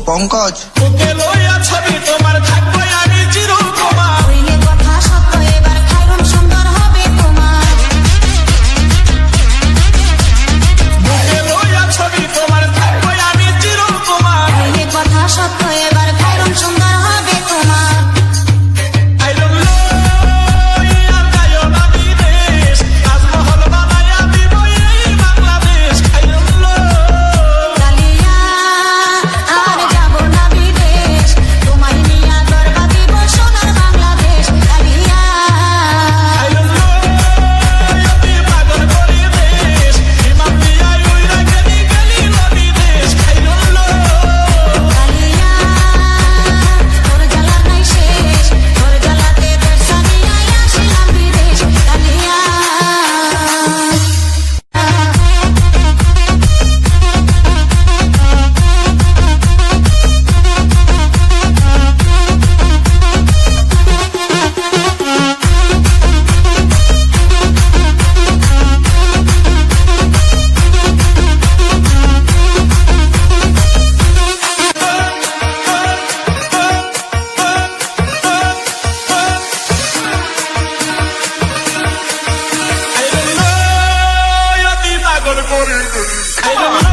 পঙ্কজ। ওকে লইয়া ছবি তোমার থাকবে আমি চিরকুমার। হইলে কথা সত্য এবার খাইরুন সুন্দর হবে তোমার। ওকে লইয়া ছবি তোমার থাকবে আমি চিরকুমার। হইলে কথা সত্য এবার খাইরুন সুন্দর হবে তোমার। I don't know আর গায়ো না বিদেশ, তাজমহল বানাইয়া দিব এই বাংলাদেশ। I don't know কালিয়া আর যাব না বিদেশ, তোমায় নিয়া গর্বা দিব সোনার বাংলাদেশ। কালিয়া I don't know অতি পাগল করে দেশ, ইমাম দিয়া উইরা গেলি গেলি নদী দেশ। I don't know কালিয়া তোর জ্বালার নাই শেষ, তোর জ্বালাতে দেশ ছাড়িয়া আসিলাম বিদেশ। কালিয়া I don't know অতি পাগল করে দেশ। I don't know